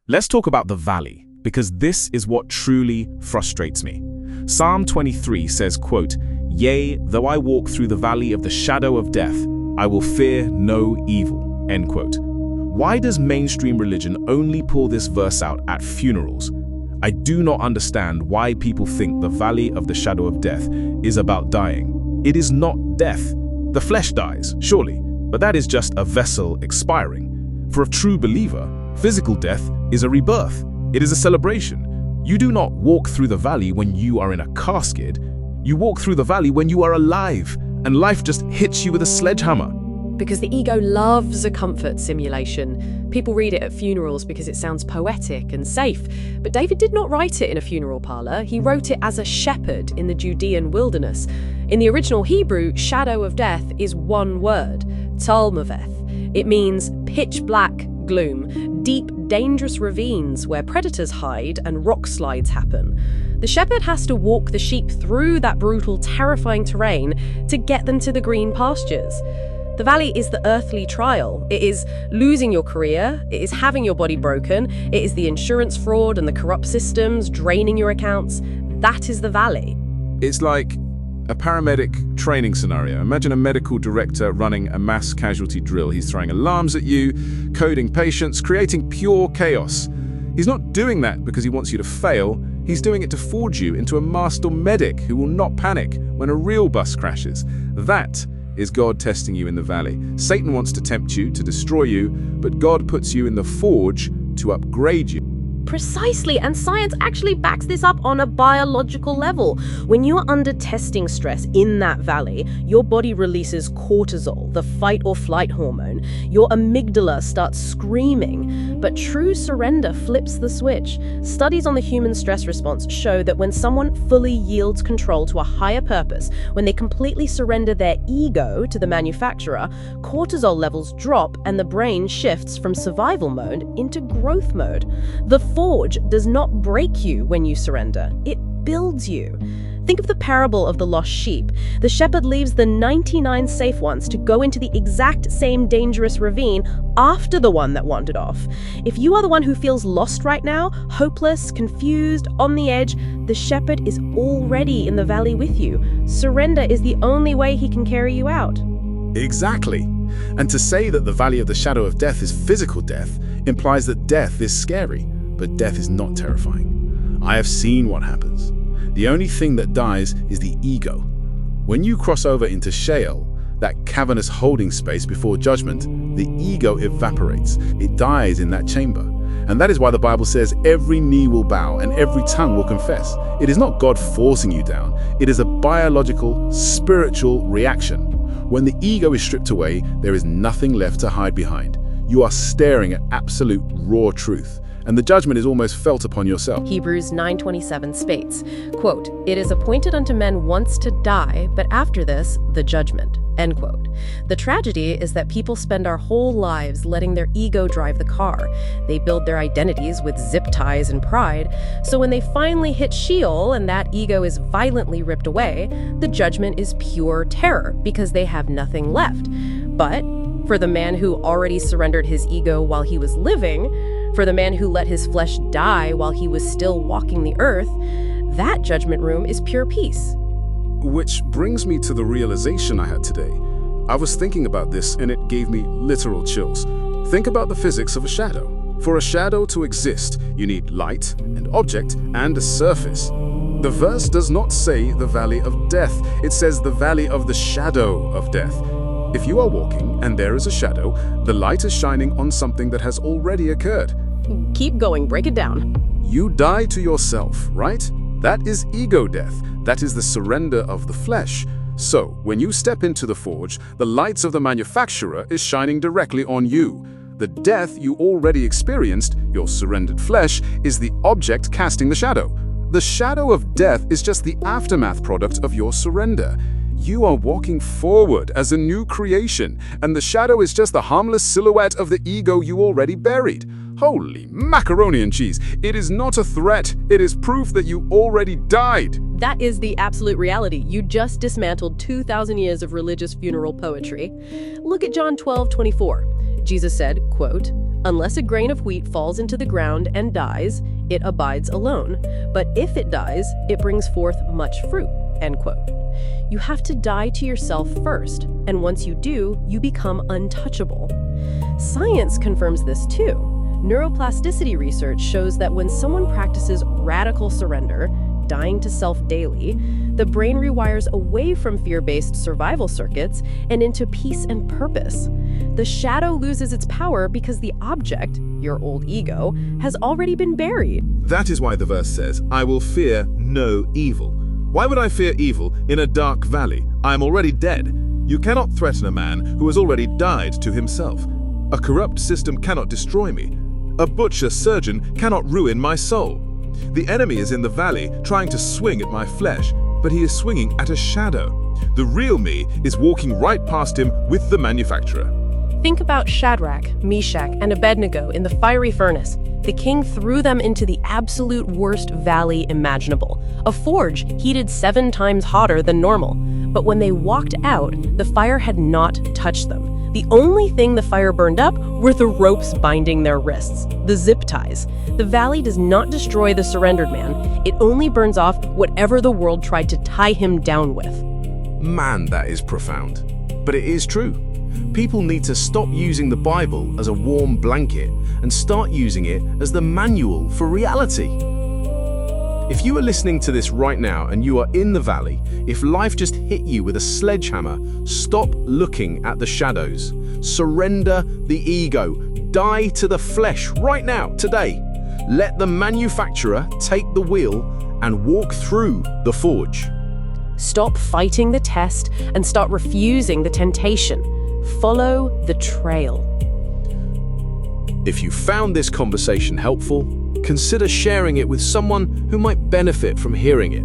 Let's talk about the valley, because this is what truly frustrates me. Psalm 23 says, quote, "Yea, though I walk through the valley of the shadow of death, I will fear no evil," end quote. Why does mainstream religion only pull this verse out at funerals? I do not understand why people think the valley of the shadow of death is about dying. It is not death. The flesh dies, surely, but that is just a vessel expiring. For a true believer, physical death is a rebirth. It is a celebration. You do not walk through the valley when you are in a casket. You walk through the valley when you are alive, and life just hits you with a sledgehammer. Because the ego loves a comfort simulation. People read it at funerals because it sounds poetic and safe. But David did not write it in a funeral parlor. He wrote it as a shepherd in the Judean wilderness. In the original Hebrew, shadow of death is one word, talmaveth. It means pitch black gloom, deep, dangerous ravines where predators hide and rockslides happen. The shepherd has to walk the sheep through that brutal, terrifying terrain to get them to the green pastures. The valley is the earthly trial. It is losing your career, it is having your body broken, it is the insurance fraud and the corrupt systems draining your accounts. That is the valley. It's like a paramedic training scenario. Imagine a medical director running a mass casualty drill. He's throwing alarms at you, coding patients, creating pure chaos. He's not doing that because he wants you to fail. He's doing it to forge you into a master medic who will not panic when a real bus crashes. That is God testing you in the valley. Satan wants to tempt you, to destroy you, but God puts you in the forge to upgrade you. Precisely, and science actually backs this up on a biological level. When you are under testing stress in that valley, your body releases cortisol, the fight or flight hormone. Your amygdala starts screaming, but true surrender flips the switch. Studies on the human stress response show that when someone fully yields control to a higher purpose, when they completely surrender their ego to the manufacturer, cortisol levels drop and the brain shifts from survival mode into growth mode. The forge does not break you when you surrender, it builds you. Think of the parable of the lost sheep. The shepherd leaves the 99 safe ones to go into the exact same dangerous ravine after the one that wandered off. If you are the one who feels lost right now, hopeless, confused, on the edge, the shepherd is already in the valley with you. Surrender is the only way he can carry you out. Exactly. And to say that the valley of the shadow of death is physical death implies that death is scary. But death is not terrifying. I have seen what happens. The only thing that dies is the ego. When you cross over into Sheol, that cavernous holding space before judgment, the ego evaporates. It dies in that chamber. And that is why the Bible says every knee will bow and every tongue will confess. It is not God forcing you down. It is a biological, spiritual reaction. When the ego is stripped away, there is nothing left to hide behind. You are staring at absolute raw truth. And the judgment is almost felt upon yourself. Hebrews 9:27 states, quote, "It is appointed unto men once to die, but after this, the judgment," end quote. The tragedy is that people spend our whole lives letting their ego drive the car. They build their identities with zip ties and pride, so when they finally hit Sheol and that ego is violently ripped away, the judgment is pure terror because they have nothing left. But for the man who already surrendered his ego while he was living, for the man who let his flesh die while he was still walking the earth, that judgment room is pure peace. Which brings me to the realization I had today. I was thinking about this and it gave me literal chills. Think about the physics of a shadow. For a shadow to exist, you need light, an object, and a surface. The verse does not say the valley of death. It says the valley of the shadow of death. If you are walking and there is a shadow, the light is shining on something that has already occurred. Keep going, break it down. You die to yourself, right? That is ego death. That is the surrender of the flesh. So, when you step into the forge, the lights of the manufacturer is shining directly on you. The death you already experienced, your surrendered flesh, is the object casting the shadow. The shadow of death is just the aftermath product of your surrender. You are walking forward as a new creation, and the shadow is just the harmless silhouette of the ego you already buried. Holy macaroni and cheese. It is not a threat. It is proof that you already died. That is the absolute reality. You just dismantled 2,000 years of religious funeral poetry. Look at John 12:24. Jesus said, quote, Unless a grain of wheat falls into the ground and dies, it abides alone. But if it dies, it brings forth much fruit, end quote. You have to die to yourself first, and once you do, you become untouchable. Science confirms this too. Neuroplasticity research shows that when someone practices radical surrender, dying to self daily, the brain rewires away from fear-based survival circuits and into peace and purpose. The shadow loses its power because the object, your old ego, has already been buried. That is why the verse says, I will fear no evil. Why would I fear evil in a dark valley? I am already dead. You cannot threaten a man who has already died to himself. A corrupt system cannot destroy me. A butcher surgeon cannot ruin my soul. The enemy is in the valley trying to swing at my flesh, but he is swinging at a shadow. The real me is walking right past him with the manufacturer. Think about Shadrach, Meshach, and Abednego in the fiery furnace. The king threw them into the absolute worst valley imaginable, a forge heated 7 times hotter than normal. But when they walked out, the fire had not touched them. The only thing the fire burned up were the ropes binding their wrists, the zip ties. The valley does not destroy the surrendered man. It only burns off whatever the world tried to tie him down with. Man, that is profound. But it is true. People need to stop using the Bible as a warm blanket and start using it as the manual for reality. If you are listening to this right now and you are in the valley, if life just hit you with a sledgehammer, stop looking at the shadows. Surrender the ego. Die to the flesh right now, today. Let the manufacturer take the wheel and walk through the forge. Stop fighting the test and start refusing the temptation. Follow the trail. If you found this conversation helpful, consider sharing it with someone who might benefit from hearing it.